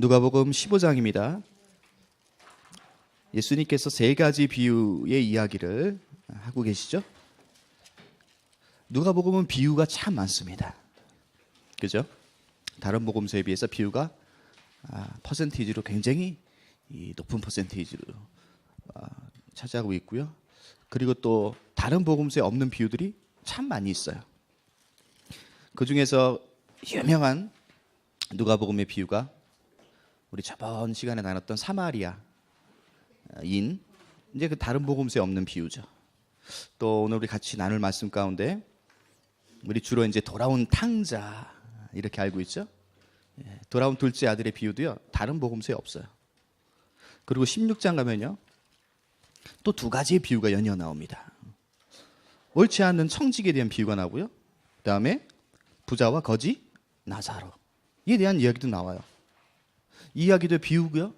누가복음 15장입니다. 예수님께서 세 가지 비유의 이야기를 하고 계시죠? 누가복음은 비유가 참 많습니다. 그죠? 다른 복음서에 비해서 비유가 퍼센티지로 굉장히 높은 퍼센티지로 차지하고 있고요. 그리고 또 다른 복음서에 없는 비유들이 참 많이 있어요. 그 중에서 유명한 누가복음의 비유가 우리 저번 시간에 나눴던 사마리아인, 이제 그 다른 복음서에 없는 비유죠. 또 오늘 우리 같이 나눌 말씀 가운데 우리 주로 이제 돌아온 탕자 이렇게 알고 있죠. 돌아온 둘째 아들의 비유도요 다른 복음서에 없어요. 그리고 16장 가면요 또 두 가지의 비유가 연이어 나옵니다. 옳지 않은 청직에 대한 비유가 나오고요. 그 다음에 부자와 거지 나사로에 대한 이야기도 나와요. 이 이야기도 비유고요.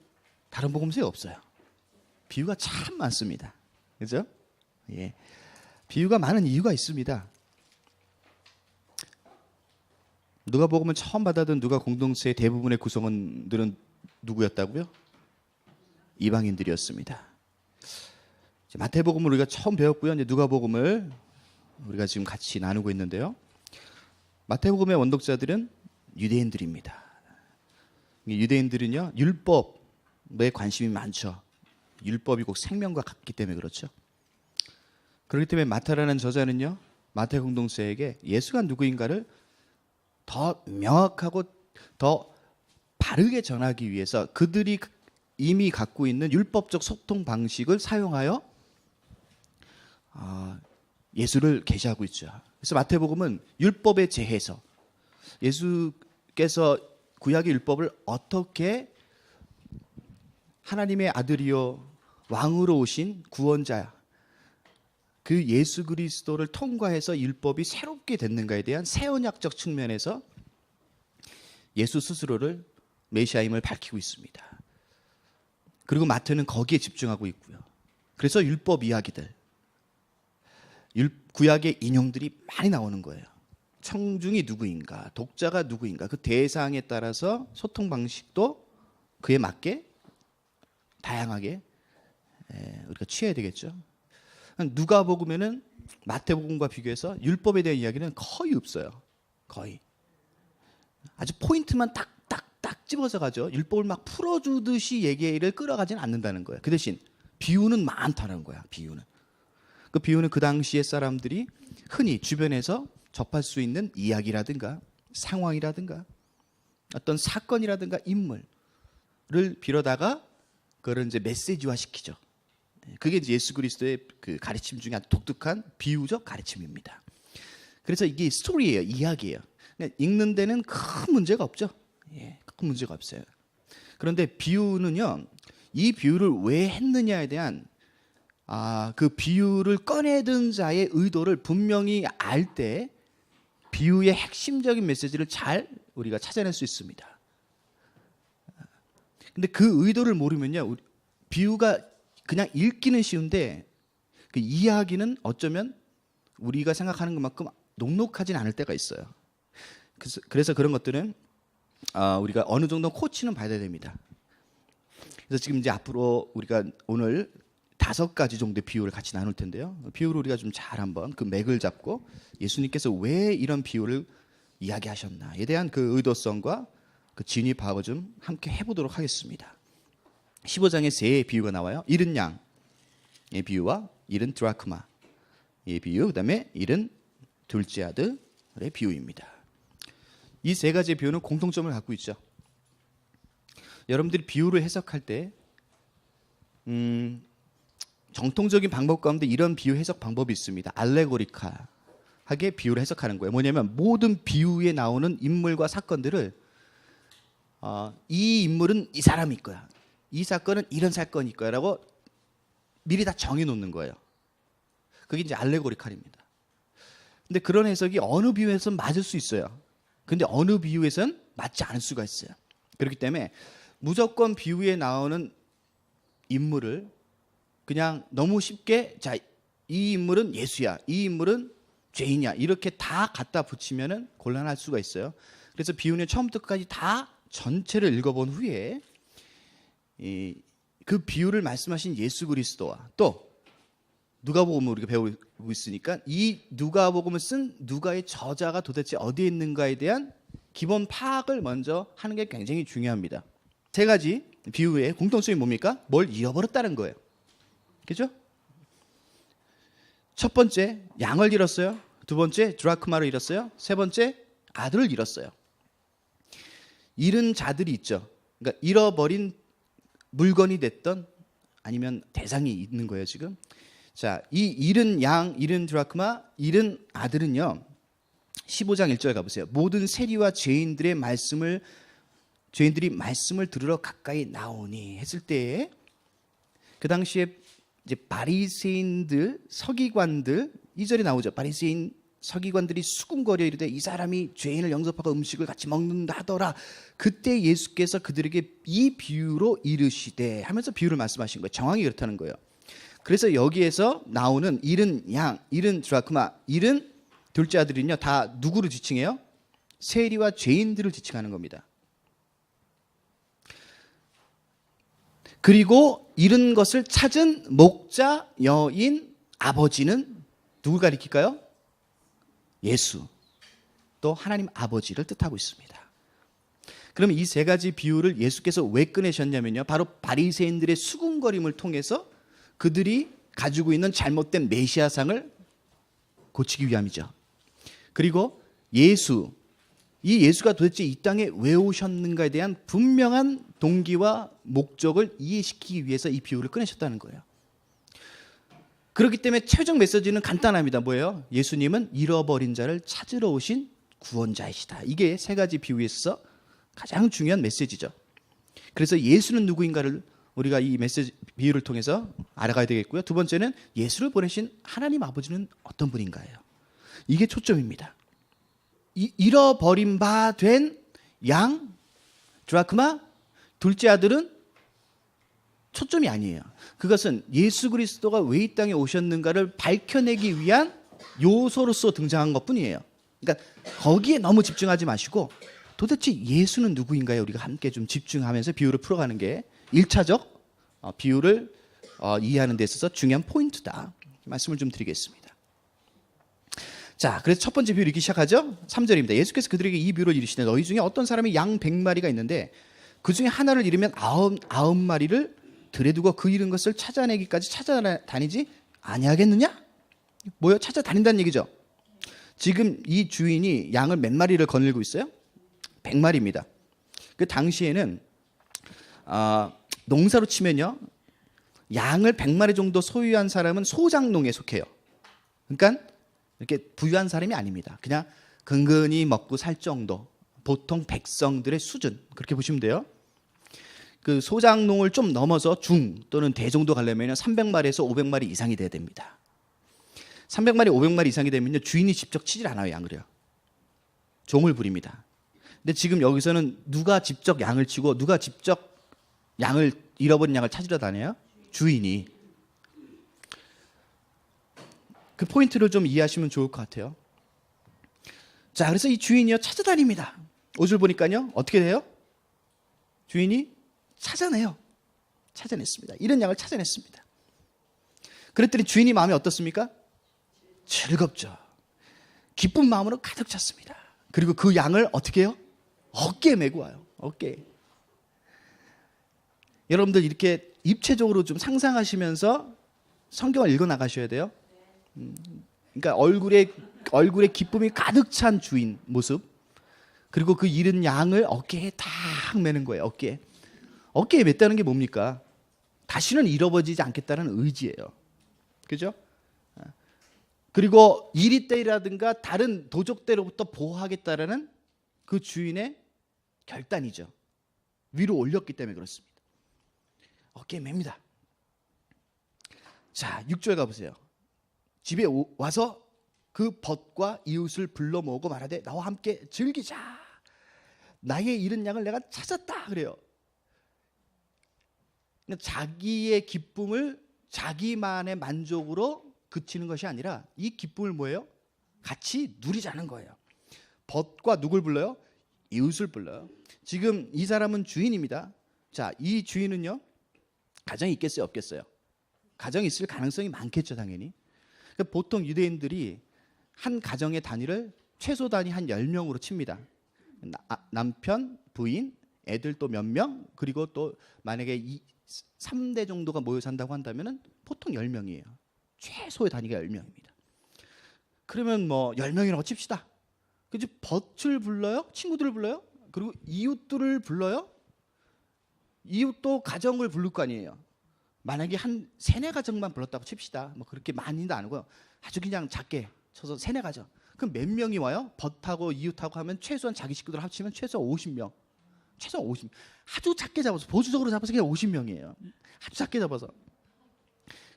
다른 복음서에 없어요. 비유가 참 많습니다. 그죠? 예. 비유가 많은 이유가 있습니다. 누가복음을 처음 받아든 누가 공동체의 대부분의 구성원들은 누구였다고요? 이방인들이었습니다. 마태복음을 우리가 처음 배웠고요. 이제 누가복음을 우리가 지금 같이 나누고 있는데요. 마태복음의 원독자들은 유대인들입니다. 유대인들은요 율법에 관심이 많죠. 율법이 꼭 생명과 같기 때문에 그렇죠. 그렇기 때문에 마태라는 저자는요 마태 공동체에게 예수가 누구인가를 더 명확하고 더 바르게 전하기 위해서 그들이 이미 갖고 있는 율법적 소통 방식을 사용하여 예수를 계시하고 있죠. 그래서 마태복음은 율법의 재해서 예수께서 구약의 율법을 어떻게 하나님의 아들이요 왕으로 오신 구원자 그 예수 그리스도를 통과해서 율법이 새롭게 됐는가에 대한 새언약적 측면에서 예수 스스로를 메시아임을 밝히고 있습니다. 그리고 마태는 거기에 집중하고 있고요. 그래서 율법 이야기들, 구약의 인용들이 많이 나오는 거예요. 청중이 누구인가, 독자가 누구인가, 그 대상에 따라서 소통 방식도 그에 맞게 다양하게 우리가 취해야 되겠죠. 누가복음에는 마태복음과 비교해서 율법에 대한 이야기는 거의 없어요. 거의. 아주 포인트만 딱딱딱 집어서 가죠. 율법을 막 풀어주듯이 얘기를 끌어가지는 않는다는 거예요. 그 대신 비유는 많다는 거야. 비유는. 그 비유는 그 당시의 사람들이 흔히 주변에서 접할 수 있는 이야기라든가 상황이라든가 어떤 사건이라든가 인물을 빌어다가 그걸 이제 메시지화 시키죠. 그게 이제 예수 그리스도의 그 가르침 중에 아주 독특한 비유적 가르침입니다. 그래서 이게 스토리예요, 이야기예요. 읽는 데는 큰 문제가 없죠. 예, 큰 문제가 없어요. 그런데 비유는요, 이 비유를 왜 했느냐에 대한 그 비유를 꺼내든 자의 의도를 분명히 알 때 비유의 핵심적인 메시지를 잘 우리가 찾아낼 수 있습니다. 근데 그 의도를 모르면요, 비유가 그냥 읽기는 쉬운데 그 이야기는 어쩌면 우리가 생각하는 것만큼 녹록하진 않을 때가 있어요. 그래서 그런 것들은 우리가 어느 정도 코치는 받아야 됩니다. 그래서 지금 이제 앞으로 우리가 오늘 5가지 정도의 비유를 같이 나눌 텐데요. 비유를 우리가 좀 잘 한번 그 맥을 잡고 예수님께서 왜 이런 비유를 이야기하셨나에 대한 그 의도성과 그 진입하고 좀 함께 해보도록 하겠습니다. 15장에 세 비유가 나와요. 잃은 양의 비유와 잃은 드라크마의 비유, 그 다음에 잃은 둘째 아들의 비유입니다. 이 세 가지의 비유는 공통점을 갖고 있죠. 여러분들이 비유를 해석할 때 정통적인 방법 가운데 이런 비유 해석 방법이 있습니다. 알레고리카하게 비유를 해석하는 거예요. 뭐냐면 모든 비유에 나오는 인물과 사건들을 이 인물은 이 사람일 거야, 이 사건은 이런 사건일 거야 라고 미리 다 정해놓는 거예요. 그게 이제 알레고리칼입니다. 근데 그런 해석이 어느 비유에서는 맞을 수 있어요. 근데 어느 비유에서는 맞지 않을 수가 있어요. 그렇기 때문에 무조건 비유에 나오는 인물을 그냥 너무 쉽게 이 인물은 예수야, 이 인물은 죄인이야 이렇게 다 갖다 붙이면은 곤란할 수가 있어요. 그래서 비유는 처음부터 끝까지 다 전체를 읽어본 후에 그 비유를 말씀하신 예수 그리스도와 또 누가복음을 우리가 배우고 있으니까 이 누가복음을 쓴 누가의 저자가 도대체 어디에 있는가에 대한 기본 파악을 먼저 하는 게 굉장히 중요합니다. 세 가지 비유의 공통점이 뭡니까? 뭘 잃어버렸다는 거예요. 그죠? 첫 번째, 양을 잃었어요. 두 번째, 드라크마를 잃었어요. 세 번째, 아들을 잃었어요. 잃은 자들이 있죠. 그러니까 잃어버린 물건이 됐던 아니면 대상이 있는 거예요, 지금. 자, 이 잃은 양, 잃은 드라크마, 잃은 아들은요. 15장 1절 가보세요. 모든 세리와 죄인들이 말씀을 들으러 가까이 나오니 했을 때에 그 당시에 이제 바리새인들, 서기관들 2절에 나오죠. 바리새인 서기관들이 수군거려 이르되 이 사람이 죄인을 영접하고 음식을 같이 먹는다 하더라. 그때 예수께서 그들에게 이 비유로 이르시되 하면서 비유를 말씀하신 거예요. 정황이 그렇다는 거예요. 그래서 여기에서 나오는 잃은 양, 잃은 드라크마, 잃은 둘째 아들은요 다 누구를 지칭해요? 세리와 죄인들을 지칭하는 겁니다. 그리고 잃은 것을 찾은 목자 여인 아버지는 누굴 가리킬까요? 예수, 또 하나님 아버지를 뜻하고 있습니다. 그럼 이 세 가지 비유를 예수께서 왜 꺼내셨냐면요, 바로 바리새인들의 수군거림을 통해서 그들이 가지고 있는 잘못된 메시아상을 고치기 위함이죠. 그리고 이 예수가 도대체 이 땅에 왜 오셨는가에 대한 분명한 동기와 목적을 이해시키기 위해서 이 비유를 꺼내셨다는 거예요. 그렇기 때문에 최종 메시지는 간단합니다. 뭐예요? 예수님은 잃어버린 자를 찾으러 오신 구원자이시다. 이게 세 가지 비유에 있어서 가장 중요한 메시지죠. 그래서 예수는 누구인가를 우리가 이 메시지 비유를 통해서 알아가야 되겠고요. 두 번째는 예수를 보내신 하나님 아버지는 어떤 분인가예요. 이게 초점입니다. 잃어버린 바 된 양, 드라크마, 둘째 아들은 초점이 아니에요. 그것은 예수 그리스도가 왜 이 땅에 오셨는가를 밝혀내기 위한 요소로서 등장한 것뿐이에요. 그러니까 거기에 너무 집중하지 마시고 도대체 예수는 누구인가요? 우리가 함께 좀 집중하면서 비유를 풀어가는 게 1차적 비유를 이해하는 데 있어서 중요한 포인트다. 말씀을 좀 드리겠습니다. 자, 그래서 첫 번째 비유를 읽기 시작하죠. 3절입니다. 예수께서 그들에게 이 비유를 이르시되 너희 중에 어떤 사람이 양 100마리가 있는데 그 중에 하나를 잃으면 99마리를 들에 두고 그 잃은 것을 찾아내기까지 찾아다니지 아니하겠느냐? 뭐요? 찾아다닌다는 얘기죠. 지금 이 주인이 양을 몇 마리를 거느리고 있어요? 100마리입니다. 그 당시에는 농사로 치면요, 양을 100마리 정도 소유한 사람은 소장농에 속해요. 그러니까 이렇게 부유한 사람이 아닙니다. 그냥 근근히 먹고 살 정도, 보통 백성들의 수준, 그렇게 보시면 돼요. 그 소장농을 좀 넘어서 중 또는 대 정도 가려면 300마리에서 500마리 이상이 돼야 됩니다. 300마리, 500마리 이상이 되면요, 주인이 직접 치질 않아요, 양을요. 종을 부립니다. 근데 지금 여기서는 누가 직접 양을 치고 누가 직접 잃어버린 양을 찾으러 다녀요? 주인이. 그 포인트를 좀 이해하시면 좋을 것 같아요. 자, 그래서 이 주인이요 찾아다닙니다. 5절 보니까요 어떻게 돼요? 주인이 찾아냈습니다. 잃은 양을 찾아냈습니다. 그랬더니 주인이 마음이 어떻습니까? 즐겁죠. 기쁜 마음으로 가득 찼습니다. 그리고 그 양을 어떻게 해요? 어깨에 메고 와요. 어깨에. 여러분들 이렇게 입체적으로 좀 상상하시면서 성경을 읽어 나가셔야 돼요. 그러니까 얼굴에 기쁨이 가득 찬 주인 모습, 그리고 그 잃은 양을 어깨에 탁 메는 거예요. 어깨에 맸다는 게 뭡니까? 다시는 잃어버리지 않겠다는 의지예요. 그죠? 그리고 이리떼라든가 다른 도적대로부터 보호하겠다라는 그 주인의 결단이죠. 위로 올렸기 때문에 그렇습니다. 어깨에 맵니다. 자, 6절 가보세요. 집에 와서 그 벗과 이웃을 불러 모으고 말하되 나와 함께 즐기자. 나의 잃은 양을 내가 찾았다 그래요. 자기의 기쁨을 자기만의 만족으로 그치는 것이 아니라 이 기쁨을 뭐예요? 같이 누리자는 거예요. 벗과 누굴 불러요? 이웃을 불러요. 지금 이 사람은 주인입니다. 자, 이 주인은요, 가정이 있겠어요, 없겠어요? 가정이 있을 가능성이 많겠죠, 당연히. 그러니까 보통 유대인들이 한 가정의 단위를 최소 단위 한 10명으로 칩니다. 남편, 부인, 애들 또 몇 명, 그리고 또 만약에 3대 정도가 모여 산다고 한다면 보통 10명이에요. 최소의 단위가 10명입니다. 그러면 뭐 10명이라고 칩시다. 그죠? 벗을 불러요? 친구들을 불러요? 그리고 이웃들을 불러요? 이웃도 가정을 부를 거 아니에요. 만약에 한 3-4가정만 불렀다고 칩시다. 뭐 그렇게 많이도 아니고요. 아주 그냥 작게 쳐서 3-4가정. 그럼 몇 명이 와요? 벗하고 이웃하고 하면 최소한 자기 식구들 합치면 최소 50명. 최소 50명. 아주 작게 잡아서, 보수적으로 잡아서 그냥 50명이에요. 아주 작게 잡아서.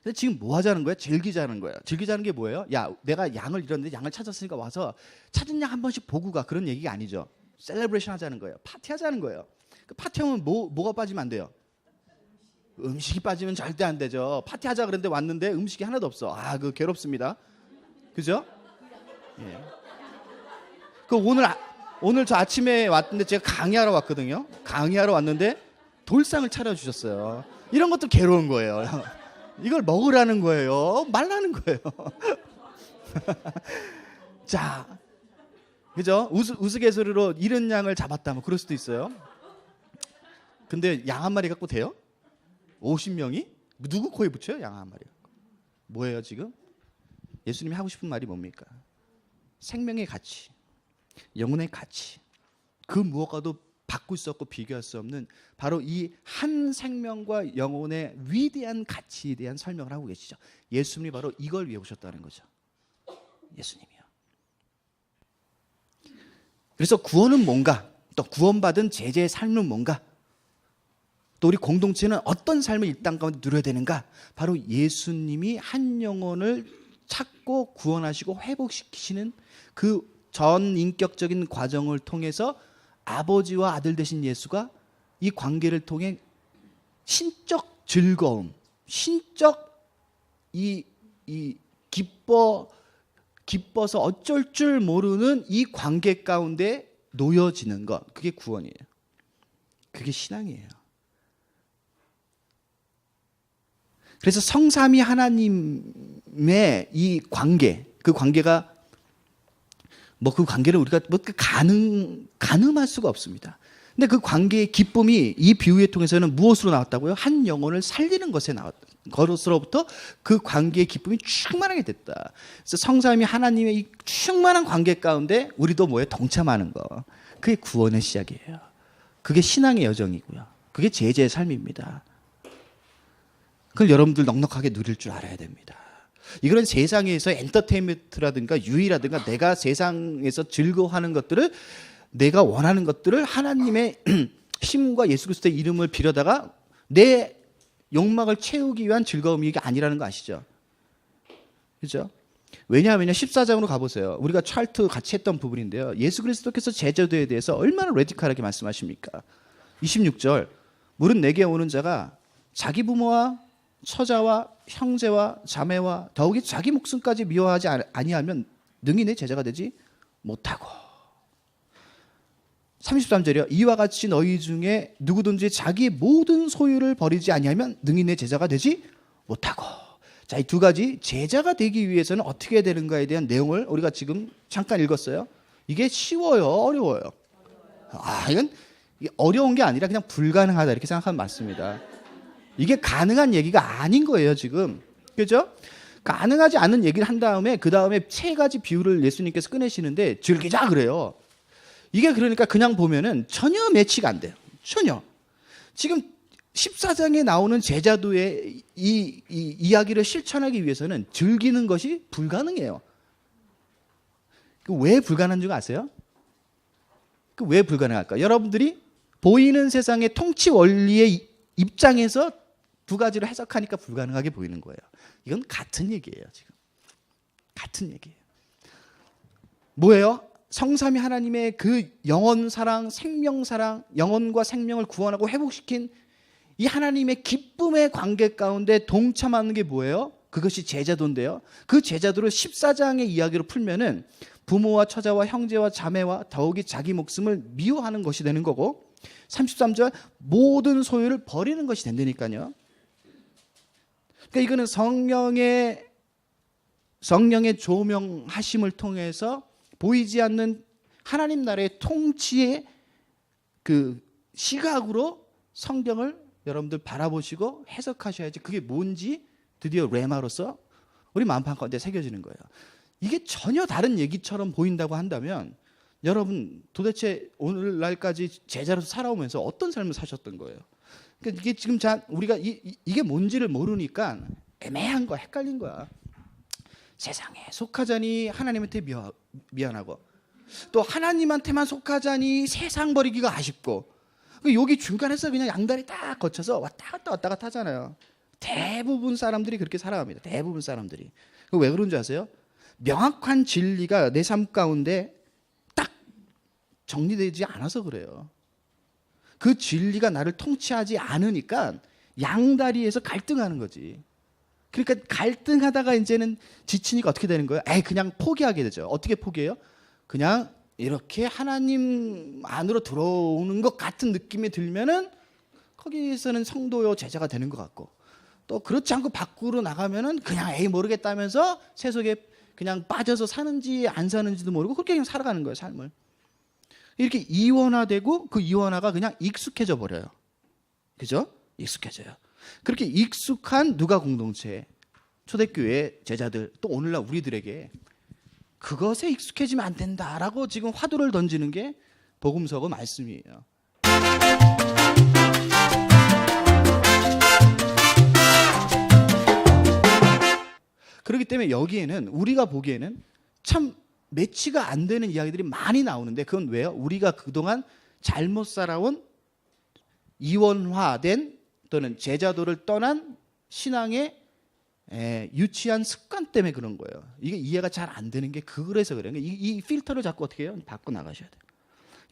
근데 지금 뭐 하자는 거예요? 즐기자는 거예요. 즐기자는 게 뭐예요? 야, 내가 양을 잃었는데 양을 찾았으니까 와서 찾은 양 한 번씩 보고 가. 그런 얘기가 아니죠. 셀레브레이션 하자는 거예요. 파티하자는 거예요. 그 파티하면 뭐가 빠지면 안 돼요? 음식이 빠지면 절대 안 되죠. 파티하자 그랬는데 왔는데 음식이 하나도 없어. 아, 그거 괴롭습니다. 그죠? 예. 그 오늘 저 아침에 왔는데 제가 강의하러 왔거든요. 강의하러 왔는데 돌상을 차려주셨어요. 이런 것도 괴로운 거예요. 이걸 먹으라는 거예요. 말라는 거예요. 자, 그죠? 우스갯소리로 이른 양을 잡았다, 뭐 그럴 수도 있어요. 근데 양 한 마리 갖고 돼요? 50명이? 누구 코에 붙여요? 양 한 마리 갖고. 뭐예요 지금? 예수님이 하고 싶은 말이 뭡니까? 생명의 가치, 영혼의 가치, 그 무엇과도 바꿀 수 없고 비교할 수 없는 바로 이 한 생명과 영혼의 위대한 가치에 대한 설명을 하고 계시죠. 예수님이 바로 이걸 위해 오셨다는 거죠. 예수님이요. 그래서 구원은 뭔가, 또 구원받은 제자의 삶은 뭔가, 또 우리 공동체는 어떤 삶을 이 땅 가운데 누려야 되는가? 바로 예수님이 한 영혼을 찾고 구원하시고 회복시키시는 그 전 인격적인 과정을 통해서 아버지와 아들 되신 예수가 이 관계를 통해 신적 즐거움, 신적 기뻐서 어쩔 줄 모르는 이 관계 가운데 놓여지는 것, 그게 구원이에요. 그게 신앙이에요. 그래서 성삼위 하나님의 이 관계, 그 관계가 그 관계를 우리가 가늠할 수가 없습니다. 근데 그 관계의 기쁨이 이 비유에 통해서는 무엇으로 나왔다고요? 한 영혼을 살리는 것에 나왔다. 것으로부터 그 관계의 기쁨이 충만하게 됐다. 그래서 성삼위 하나님의 이 충만한 관계 가운데 우리도 뭐에 동참하는 거. 그게 구원의 시작이에요. 그게 신앙의 여정이고요. 그게 제자의 삶입니다. 그걸 여러분들 넉넉하게 누릴 줄 알아야 됩니다. 이거는 세상에서 엔터테인먼트라든가 유의라든가 내가 세상에서 즐거워하는 것들을, 내가 원하는 것들을 하나님의 힘과 예수 그리스도의 이름을 빌어다가 내 욕망을 채우기 위한 즐거움이 이게 아니라는 거 아시죠? 그렇죠? 왜냐하면 14장으로 가보세요. 우리가 차트 같이 했던 부분인데요. 예수 그리스도께서 제자도에 대해서 얼마나 레디컬하게 말씀하십니까? 26절, 물은 내게 오는 자가 자기 부모와 처자와 형제와 자매와 더욱이 자기 목숨까지 미워하지 아니하면 능히 내 제자가 되지 못하고. 33절이요. 이와 같이 너희 중에 누구든지 자기 모든 소유를 버리지 아니하면 능히 내 제자가 되지 못하고. 자, 이 두 가지 제자가 되기 위해서는 어떻게 해야 되는가에 대한 내용을 우리가 지금 잠깐 읽었어요. 이게 쉬워요? 어려워요? 이건 어려운 게 아니라 그냥 불가능하다 이렇게 생각하면 맞습니다. 이게 가능한 얘기가 아닌 거예요 지금. 그죠? 가능하지 않은 얘기를 한 다음에 그 다음에 3가지 비유를 예수님께서 꺼내시는데 즐기자 그래요. 이게 그러니까 그냥 보면은 전혀 매치가 안 돼요. 전혀. 지금 14장에 나오는 제자도의 이 이야기를 실천하기 위해서는 즐기는 것이 불가능해요. 왜 불가능한 줄 아세요? 왜 불가능할까? 여러분들이 보이는 세상의 통치 원리의 입장에서 2가지로 해석하니까 불가능하게 보이는 거예요. 이건 같은 얘기예요, 지금. 같은 얘기예요. 뭐예요? 성삼위 하나님의 그 영원 사랑, 생명 사랑, 영혼과 생명을 구원하고 회복시킨 이 하나님의 기쁨의 관계 가운데 동참하는 게 뭐예요? 그것이 제자도인데요. 그 제자도를 14장의 이야기로 풀면은 부모와 처자와 형제와 자매와 더욱이 자기 목숨을 미워하는 것이 되는 거고, 33절 모든 소유를 버리는 것이 된다니까요. 그러니까 이거는 성령의 조명하심을 통해서 보이지 않는 하나님 나라의 통치의 그 시각으로 성경을 여러분들 바라보시고 해석하셔야지 그게 뭔지 드디어 레마로서 우리 마음판 가운데 새겨지는 거예요. 이게 전혀 다른 얘기처럼 보인다고 한다면 여러분 도대체 오늘날까지 제자로서 살아오면서 어떤 삶을 사셨던 거예요? 그러니까 이게 지금 우리가 이게 뭔지를 모르니까 애매한 거야, 헷갈린 거야. 세상에 속하자니 하나님한테 미안하고, 또 하나님한테만 속하자니 세상 버리기가 아쉽고, 여기 중간에서 그냥 양다리 딱 거쳐서 왔다 갔다 하잖아요. 대부분 사람들이 그렇게 살아갑니다. 대부분 사람들이. 왜 그런 줄 아세요? 명확한 진리가 내 삶 가운데 딱 정리되지 않아서 그래요. 그 진리가 나를 통치하지 않으니까 양다리에서 갈등하는 거지. 그러니까 갈등하다가 이제는 지치니까 어떻게 되는 거예요? 그냥 포기하게 되죠. 어떻게 포기해요? 그냥 이렇게 하나님 안으로 들어오는 것 같은 느낌이 들면은 거기에서는 성도요 제자가 되는 것 같고, 또 그렇지 않고 밖으로 나가면은 그냥 모르겠다면서 세속에 그냥 빠져서 사는지 안 사는지도 모르고 그렇게 그냥 살아가는 거예요, 삶을. 이렇게 이원화되고 그 이원화가 그냥 익숙해져 버려요. 그죠? 익숙해져요. 그렇게 익숙한 누가 공동체, 초대교회 제자들, 또 오늘날 우리들에게 그것에 익숙해지면 안 된다라고 지금 화두를 던지는 게 복음서고 말씀이에요. 그렇기 때문에 여기에는 우리가 보기에는 참 매치가 안 되는 이야기들이 많이 나오는데, 그건 왜요? 우리가 그동안 잘못 살아온 이원화된 또는 제자도를 떠난 신앙의 유치한 습관 때문에 그런 거예요. 이게 이해가 잘 안 되는 게 그래서 그래요. 이 필터를 자꾸 어떻게 해요? 바꿔 나가셔야 돼요.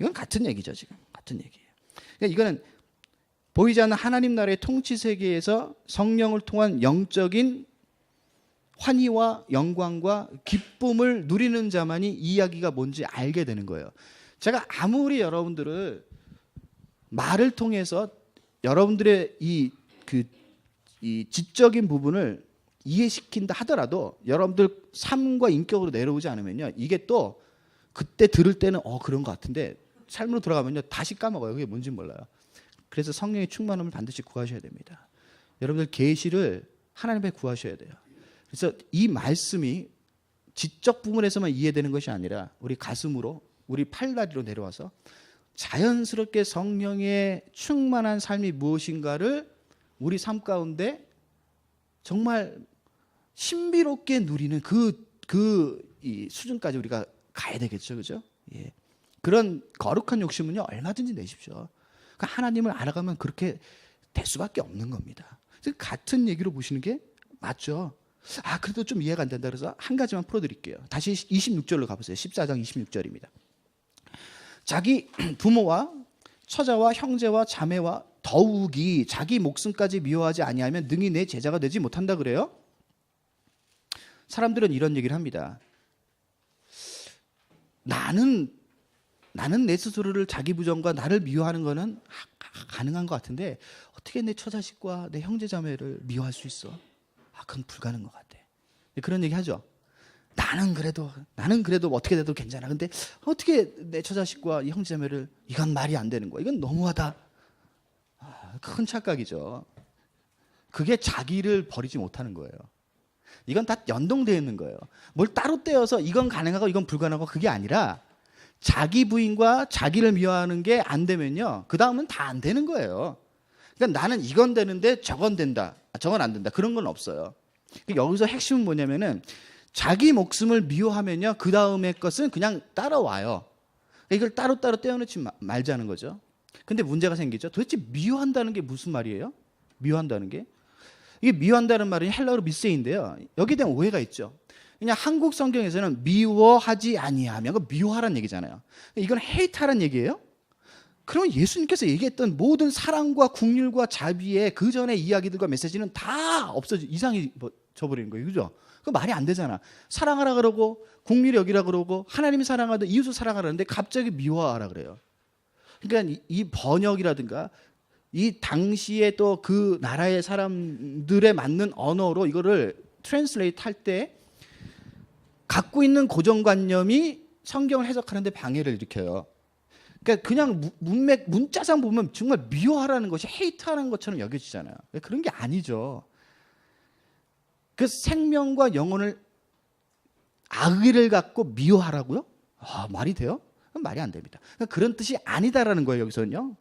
이건 같은 얘기죠, 지금. 같은 얘기예요. 그러니까 이거는 보이지 않는 하나님 나라의 통치 세계에서 성령을 통한 영적인 환희와 영광과 기쁨을 누리는 자만이 이 이야기가 뭔지 알게 되는 거예요. 제가 아무리 여러분들을 말을 통해서 여러분들의 이 지적인 부분을 이해시킨다 하더라도 여러분들 삶과 인격으로 내려오지 않으면요, 이게 또 그때 들을 때는 그런 것 같은데 삶으로 들어가면요 다시 까먹어요. 그게 뭔지 몰라요. 그래서 성령의 충만함을 반드시 구하셔야 됩니다. 여러분들 계시를 하나님께 구하셔야 돼요. 그래서 이 말씀이 지적 부분에서만 이해되는 것이 아니라 우리 가슴으로, 우리 팔다리로 내려와서 자연스럽게 성령의 충만한 삶이 무엇인가를 우리 삶 가운데 정말 신비롭게 누리는 이 수준까지 우리가 가야 되겠죠, 그죠? 예. 그런 거룩한 욕심은요 얼마든지 내십시오. 그러니까 하나님을 알아가면 그렇게 될 수밖에 없는 겁니다. 그래서 같은 얘기로 보시는 게 맞죠. 그래도 좀 이해가 안 된다 그래서 한 가지만 풀어드릴게요. 다시 26절로 가보세요. 14장 26절입니다. 자기 부모와 처자와 형제와 자매와 더욱이 자기 목숨까지 미워하지 아니하면 능히 내 제자가 되지 못한다 그래요. 사람들은 이런 얘기를 합니다. 나는 내 스스로를 자기 부정과 나를 미워하는 거는 가능한 것 같은데 어떻게 내 처자식과 내 형제 자매를 미워할 수 있어? 그건 불가능한 것 같아. 그런 얘기 하죠. 나는 그래도 어떻게 돼도 괜찮아. 근데 어떻게 내 처자식과 이 형제 자매를, 이건 말이 안 되는 거야. 이건 너무하다. 큰 착각이죠. 그게 자기를 버리지 못하는 거예요. 이건 다 연동되어 있는 거예요. 뭘 따로 떼어서 이건 가능하고 이건 불가능하고 그게 아니라 자기 부인과 자기를 미워하는 게 안 되면요, 그 다음은 다 안 되는 거예요. 그러니까 나는 이건 되는데 저건 된다, 저건 안 된다, 그런 건 없어요. 그러니까 여기서 핵심은 뭐냐면은 자기 목숨을 미워하면요, 그 다음의 것은 그냥 따라와요. 그러니까 이걸 따로따로 떼어놓지 말자는 거죠. 근데 문제가 생기죠. 도대체 미워한다는 게 무슨 말이에요? 미워한다는 게? 이게 미워한다는 말은 헬라어로 미세인데요. 여기에 대한 오해가 있죠. 그냥 한국 성경에서는 미워하지 아니하면, 그 미워하라는 얘기잖아요. 이건 헤이트하라는 얘기예요? 그러면 예수님께서 얘기했던 모든 사랑과 긍휼과 자비의 그 전의 이야기들과 메시지는 다 없어져, 이상해져 버리는 거예요. 그죠? 그 말이 안 되잖아. 사랑하라 그러고 국민을 여기라 그러고 하나님이 사랑하든 이웃을 사랑하라는데 갑자기 미워하라 그래요. 그러니까 이 번역이라든가 이 당시에 또 그 나라의 사람들에 맞는 언어로 이거를 트랜슬레이트 할 때 갖고 있는 고정관념이 성경을 해석하는데 방해를 일으켜요. 그러니까 그냥 문자상 보면 정말 미워하라는 것이 헤이트하는 것처럼 여겨지잖아요. 그런 게 아니죠. 그 생명과 영혼을 악의를 갖고 미워하라고요? 말이 돼요? 그건 말이 안 됩니다. 그러니까 그런 뜻이 아니다라는 거예요, 여기서는요.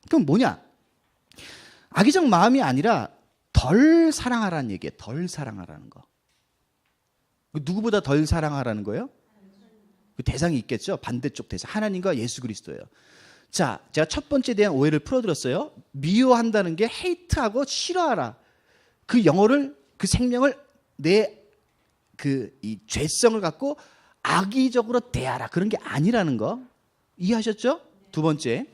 그럼 뭐냐? 악의적 마음이 아니라 덜 사랑하라는 얘기예요. 덜 사랑하라는 거. 누구보다 덜 사랑하라는 거예요? 그 대상이 있겠죠. 반대쪽 대상. 하나님과 예수 그리스도예요. 자, 제가 첫 번째에 대한 오해를 풀어드렸어요. 미워한다는 게 헤이트하고 싫어하라. 그 영혼을, 그 생명을 이 죄성을 갖고 악의적으로 대하라. 그런 게 아니라는 거. 이해하셨죠? 두 번째.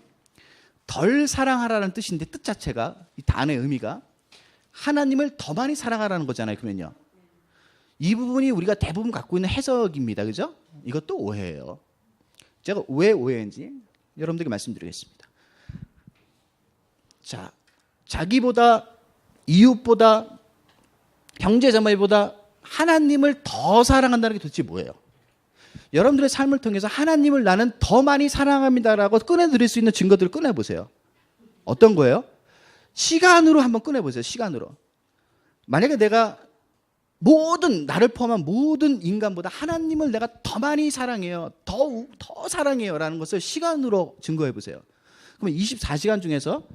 덜 사랑하라는 뜻인데 뜻 자체가 이 단어의 의미가 하나님을 더 많이 사랑하라는 거잖아요. 그러면요. 이 부분이 우리가 대부분 갖고 있는 해석입니다. 그죠? 이것도 오해예요. 제가 왜 오해인지 여러분들에게 말씀드리겠습니다. 자, 자기보다 이웃보다 형제자매보다 하나님을 더 사랑한다는 게 도대체 뭐예요? 여러분들의 삶을 통해서 하나님을 나는 더 많이 사랑합니다라고 꺼내드릴 수 있는 증거들을 꺼내보세요. 어떤 거예요? 시간으로 한번 꺼내보세요. 시간으로. 만약에 내가 나를 포함한 모든 인간보다 하나님을 내가 더 많이 사랑해요. 더 사랑해요. 라는 것을 시간으로 증거해 보세요. 그러면 24시간 중에서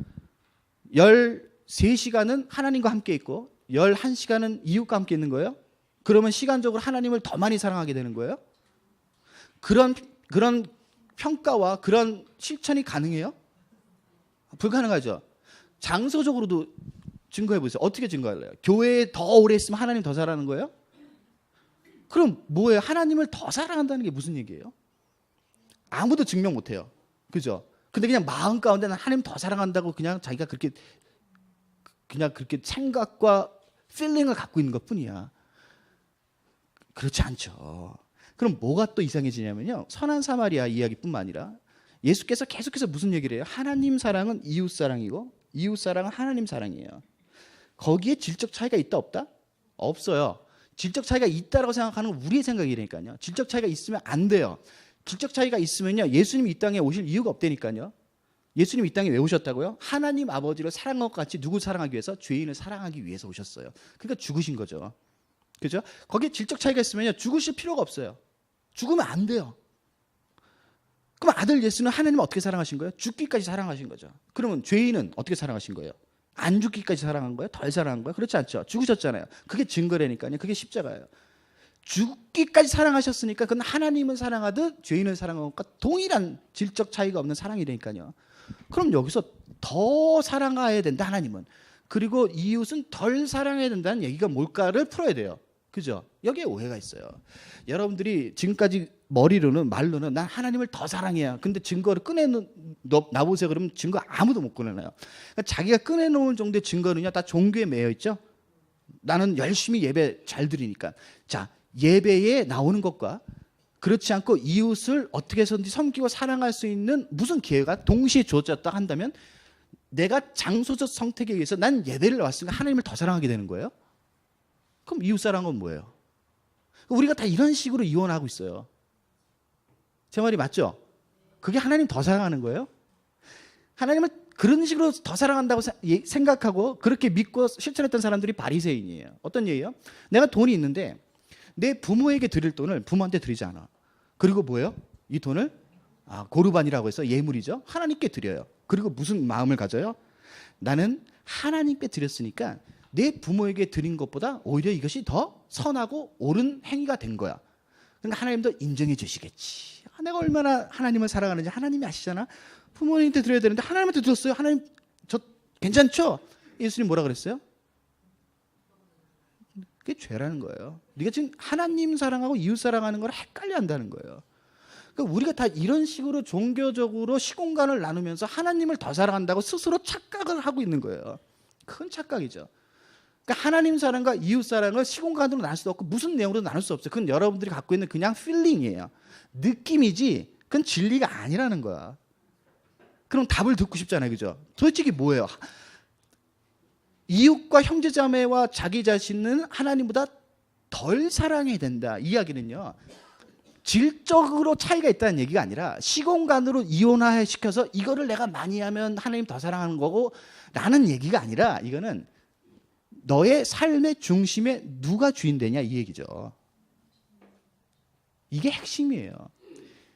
13시간은 하나님과 함께 있고 11시간은 이웃과 함께 있는 거예요? 그러면 시간적으로 하나님을 더 많이 사랑하게 되는 거예요? 그런 평가와 그런 실천이 가능해요? 불가능하죠. 장소적으로도 증거해 보세요. 어떻게 증거할래요? 교회에 더 오래 있으면 하나님 더 사랑하는 거예요? 그럼 뭐예요? 하나님을 더 사랑한다는 게 무슨 얘기예요? 아무도 증명 못 해요. 그죠? 근데 그냥 마음 가운데 는 하나님 더 사랑한다고 그냥 자기가 그렇게 생각과 필링을 갖고 있는 것 뿐이야. 그렇지 않죠. 그럼 뭐가 또 이상해지냐면요. 선한 사마리아 이야기뿐만 아니라 예수께서 계속해서 무슨 얘기를 해요? 하나님 사랑은 이웃 사랑이고 이웃 사랑은 하나님 사랑이에요. 거기에 질적 차이가 있다 없다? 없어요. 질적 차이가 있다라고 생각하는 건 우리의 생각이라니까요. 질적 차이가 있으면 안 돼요. 질적 차이가 있으면요. 예수님이 이 땅에 오실 이유가 없다니까요. 예수님이 이 땅에 왜 오셨다고요? 하나님 아버지를 사랑한 것 같이 누구 사랑하기 위해서? 죄인을 사랑하기 위해서 오셨어요. 그러니까 죽으신 거죠. 그죠? 거기에 질적 차이가 있으면요. 죽으실 필요가 없어요. 죽으면 안 돼요. 그럼 아들 예수는 하나님을 어떻게 사랑하신 거예요? 죽기까지 사랑하신 거죠. 그러면 죄인은 어떻게 사랑하신 거예요? 안 죽기까지 사랑한 거예요? 덜 사랑한 거예요? 그렇지 않죠. 죽으셨잖아요. 그게 증거라니까요. 그게 십자가예요. 죽기까지 사랑하셨으니까 그건 하나님을 사랑하듯 죄인을 사랑한 것과 동일한 질적 차이가 없는 사랑이라니까요. 그럼 여기서 더 사랑해야 된다, 하나님은. 그리고 이웃은 덜 사랑해야 된다는 얘기가 뭘까를 풀어야 돼요. 그죠? 여기에 오해가 있어요. 여러분들이 지금까지 말로는 난 하나님을 더 사랑해요. 근데 증거를 나보세요. 그러면 증거 아무도 못 꺼내놔요. 그러니까 자기가 꺼내놓은 정도의 증거는요, 다 종교에 매여 있죠. 나는 열심히 예배 잘 드리니까. 자, 예배에 나오는 것과 그렇지 않고 이웃을 어떻게 해서든지 섬기고 사랑할 수 있는 무슨 기회가 동시에 주어졌다 한다면 내가 장소적 선택에 의해서 난 예배를 왔으니까 하나님을 더 사랑하게 되는 거예요? 그럼 이웃 사랑은 뭐예요? 우리가 다 이런 식으로 이혼하고 있어요. 제 말이 맞죠? 그게 하나님 더 사랑하는 거예요? 하나님을 그런 식으로 더 사랑한다고 생각하고 그렇게 믿고 실천했던 사람들이 바리새인이에요. 어떤 얘기예요? 내가 돈이 있는데 내 부모에게 드릴 돈을 부모한테 드리지 않아. 그리고 뭐예요? 이 돈을 고르반이라고 해서 예물이죠. 하나님께 드려요. 그리고 무슨 마음을 가져요? 나는 하나님께 드렸으니까 내 부모에게 드린 것보다 오히려 이것이 더 선하고 옳은 행위가 된 거야. 그러니까 하나님도 인정해 주시겠지. 내가 얼마나 하나님을 사랑하는지 하나님이 아시잖아. 부모님한테 드려야 되는데 하나님한테 드렸어요. 하나님 저 괜찮죠? 예수님 뭐라 그랬어요? 그게 죄라는 거예요. 네가 지금 하나님 사랑하고 이웃 사랑하는 걸 헷갈려 한다는 거예요. 그러니까 우리가 다 이런 식으로 종교적으로 시공간을 나누면서 하나님을 더 사랑한다고 스스로 착각을 하고 있는 거예요. 큰 착각이죠. 그러니까 하나님 사랑과 이웃 사랑을 시공간으로 나눌 수 없고 무슨 내용으로 나눌 수 없어요. 그건 여러분들이 갖고 있는 그냥 필링이에요. 느낌이지 그건 진리가 아니라는 거야. 그럼 답을 듣고 싶잖아요. 그죠? 도대체 이게 뭐예요? 이웃과 형제자매와 자기 자신은 하나님보다 덜 사랑해야 된다. 이야기는요. 질적으로 차이가 있다는 얘기가 아니라 시공간으로 이온화시켜서 이거를 내가 많이 하면 하나님 더 사랑하는 거고 라는 얘기가 아니라 이거는 너의 삶의 중심에 누가 주인 되냐 이 얘기죠. 이게 핵심이에요.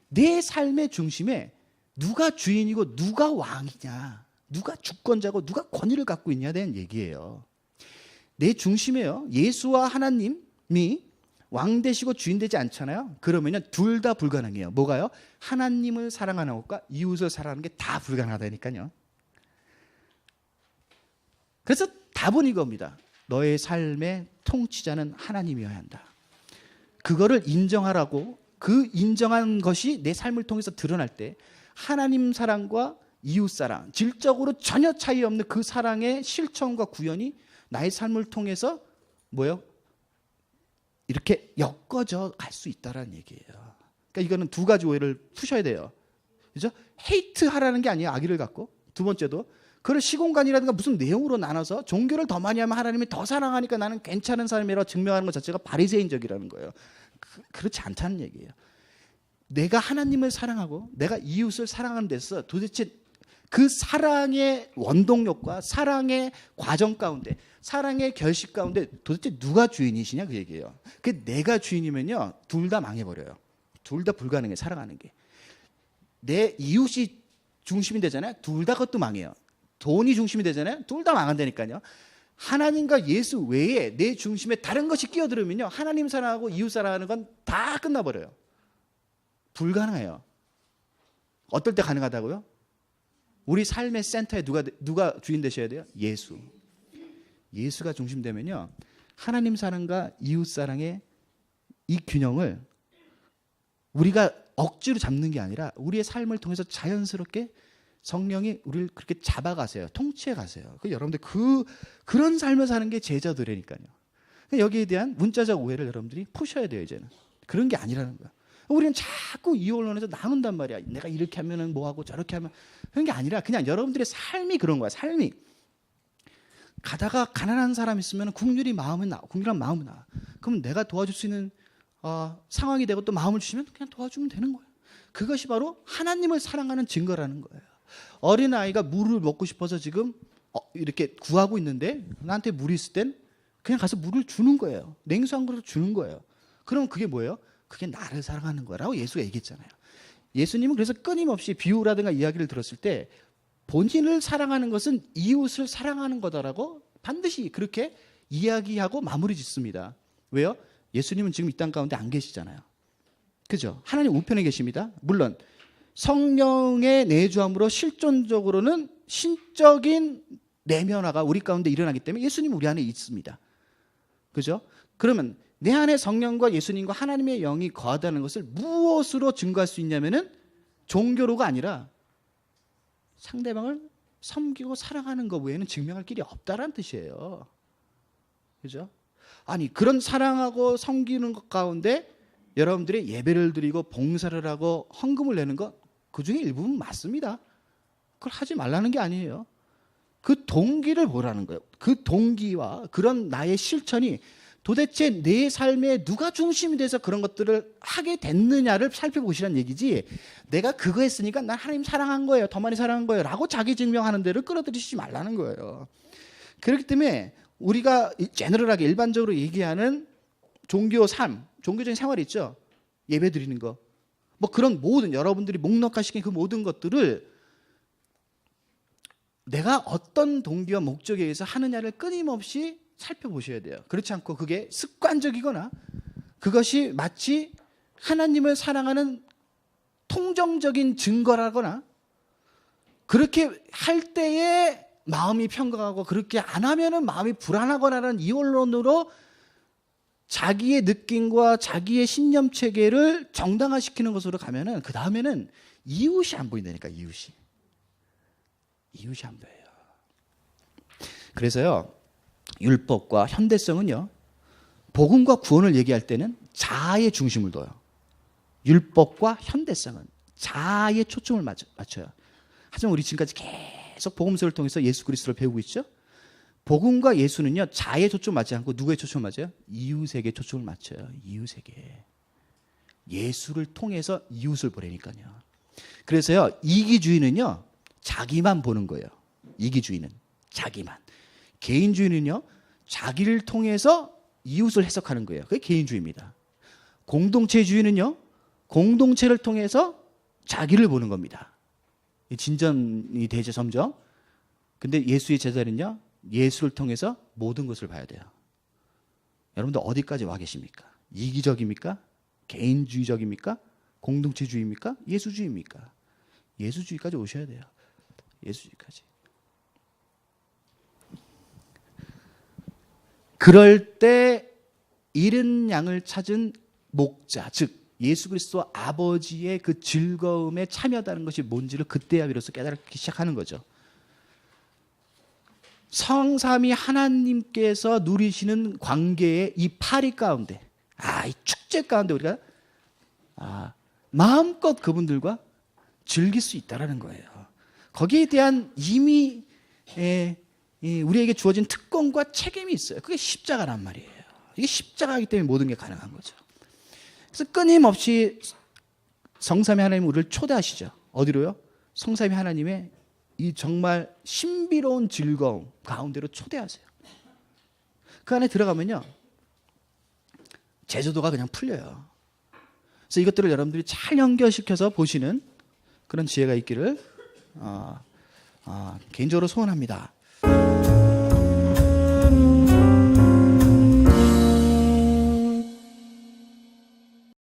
내 삶의 중심에 누가 주인이고 누가 왕이냐, 누가 주권자고 누가 권위를 갖고 있냐에 대한 얘기예요. 내 중심에요. 예수와 하나님이 왕 되시고 주인 되지 않잖아요. 그러면 둘 다 불가능해요. 뭐가요? 하나님을 사랑하는 것과 이웃을 사랑하는 게 다 불가능하다니까요. 그래서 답은 이겁니다. 너의 삶의 통치자는 하나님이어야 한다. 그거를 인정하라고 그 인정한 것이 내 삶을 통해서 드러날 때 하나님 사랑과 이웃 사랑, 질적으로 전혀 차이 없는 그 사랑의 실천과 구현이 나의 삶을 통해서 뭐예요? 이렇게 엮어져 갈 수 있다라는 얘기예요. 그러니까 이거는 두 가지 오해를 푸셔야 돼요. 그죠? 헤이트 하라는 게 아니에요. 악의를 갖고. 두 번째도 그걸 시공간이라든가 무슨 내용으로 나눠서 종교를 더 많이 하면 하나님이 더 사랑하니까 나는 괜찮은 사람이라고 증명하는 것 자체가 바리새인적이라는 거예요. 그렇지 않다는 얘기예요. 내가 하나님을 사랑하고 내가 이웃을 사랑하는 데서 도대체 그 사랑의 원동력과 사랑의 과정 가운데 사랑의 결식 가운데 도대체 누가 주인이시냐 그 얘기예요. 그 내가 주인이면요 둘 다 망해버려요. 둘 다 불가능해. 사랑하는 게. 내 이웃이 중심이 되잖아요. 둘 다 그것도 망해요. 돈이 중심이 되잖아요. 둘 다 망한다니까요. 하나님과 예수 외에 내 중심에 다른 것이 끼어들으면요 하나님 사랑하고 이웃 사랑하는 건 다 끝나버려요. 불가능해요. 어떨 때 가능하다고요? 우리 삶의 센터에 누가 주인 되셔야 돼요? 예수. 예수가 중심되면요 하나님 사랑과 이웃 사랑의 이 균형을 우리가 억지로 잡는 게 아니라 우리의 삶을 통해서 자연스럽게 성령이 우리를 그렇게 잡아가세요. 통치해 가세요. 여러분들 그런 삶을 사는 게 제자들이니까요. 여기에 대한 문자적 오해를 여러분들이 푸셔야 돼요. 이제는 그런 게 아니라는 거야. 우리는 자꾸 이 언론에서 나눈단 말이야. 내가 이렇게 하면은 뭐하고 저렇게 하면 그런 게 아니라 그냥 여러분들의 삶이 그런 거야. 삶이 가다가 가난한 사람 있으면 국률한 마음이 나. 그럼 내가 도와줄 수 있는 상황이 되고 또 마음을 주시면 그냥 도와주면 되는 거예요. 그것이 바로 하나님을 사랑하는 증거라는 거예요. 어린아이가 물을 먹고 싶어서 지금 이렇게 구하고 있는데 나한테 물이 있을 땐 그냥 가서 물을 주는 거예요. 냉수 한 그릇 주는 거예요. 그럼 그게 뭐예요? 그게 나를 사랑하는 거라고 예수가 얘기했잖아요. 예수님은 그래서 끊임없이 비유라든가 이야기를 들었을 때 본인을 사랑하는 것은 이웃을 사랑하는 거다라고 반드시 그렇게 이야기하고 마무리 짓습니다. 왜요? 예수님은 지금 이 땅 가운데 안 계시잖아요. 그죠? 하나님 우편에 계십니다. 물론 성령의 내주함으로 실존적으로는 신적인 내면화가 우리 가운데 일어나기 때문에 예수님 우리 안에 있습니다. 그죠? 그러면 내 안에 성령과 예수님과 하나님의 영이 거하다는 것을 무엇으로 증거할 수 있냐면은 종교로가 아니라 상대방을 섬기고 사랑하는 것 외에는 증명할 길이 없다라는 뜻이에요. 그죠? 아니 그런 사랑하고 섬기는 것 가운데 여러분들이 예배를 드리고 봉사를 하고 헌금을 내는 것 그중에 일부분 맞습니다. 그걸 하지 말라는 게 아니에요. 그 동기를 보라는 거예요. 그 동기와 그런 나의 실천이 도대체 내 삶에 누가 중심이 돼서 그런 것들을 하게 됐느냐를 살펴보시라는 얘기지 내가 그거 했으니까 난 하나님 사랑한 거예요. 더 많이 사랑한 거예요. 라고 자기 증명하는 데를 끌어들이시지 말라는 거예요. 그렇기 때문에 우리가 제너럴하게 일반적으로 얘기하는 종교 삶, 종교적인 생활이 있죠. 예배 드리는 거. 뭐 그런 모든 여러분들이 목록화시킨 그 모든 것들을 내가 어떤 동기와 목적에 의해서 하느냐를 끊임없이 살펴보셔야 돼요. 그렇지 않고 그게 습관적이거나 그것이 마치 하나님을 사랑하는 통정적인 증거라거나 그렇게 할 때에 마음이 평강하고 그렇게 안 하면은 마음이 불안하거나라는 이원론으로 자기의 느낌과 자기의 신념 체계를 정당화시키는 것으로 가면은 그 다음에는 이웃이 안 보인다니까. 이웃이 안 보여요. 그래서요 율법과 현대성은요, 복음과 구원을 얘기할 때는 자아에 중심을 둬요. 율법과 현대성은 자아에 초점을 맞춰요. 하지만 우리 지금까지 계속 복음서를 통해서 예수 그리스도를 배우고 있죠. 복음과 예수는요, 자아에 초점 맞지 않고 누구에 초점을 맞아요? 이웃에게 초점을 맞춰요. 이웃에게. 예수를 통해서 이웃을 보내니까요. 그래서요, 이기주의는요, 자기만 보는 거예요. 이기주의는 자기만. 개인주의는요, 자기를 통해서 이웃을 해석하는 거예요. 그게 개인주의입니다. 공동체주의는요, 공동체를 통해서 자기를 보는 겁니다. 진전이 되죠, 점점. 근데 예수의 제자는요, 예수를 통해서 모든 것을 봐야 돼요. 여러분들 어디까지 와 계십니까? 이기적입니까? 개인주의적입니까? 공동체주의입니까? 예수주의입니까? 예수주의까지 오셔야 돼요. 예수주의까지. 그럴 때 잃은 양을 찾은 목자, 즉 예수 그리스도 아버지의 그 즐거움에 참여하는 것이 뭔지를 그때야 비로소 깨닫기 시작하는 거죠. 성삼위 하나님께서 누리시는 관계의 이 파리 가운데, 이 축제 가운데 우리가 마음껏 그분들과 즐길 수 있다라는 거예요. 거기에 대한 이미 우리에게 주어진 특권과 책임이 있어요. 그게 십자가란 말이에요. 이게 십자가이기 때문에 모든 게 가능한 거죠. 그래서 끊임없이 성삼위 하나님 우리를 초대하시죠. 어디로요? 성삼위 하나님의 이 정말 신비로운 즐거움 가운데로 초대하세요. 그 안에 들어가면요, 제주도가 그냥 풀려요. 그래서 이것들을 여러분들이 잘 연결시켜서 보시는 그런 지혜가 있기를 개인적으로 소원합니다.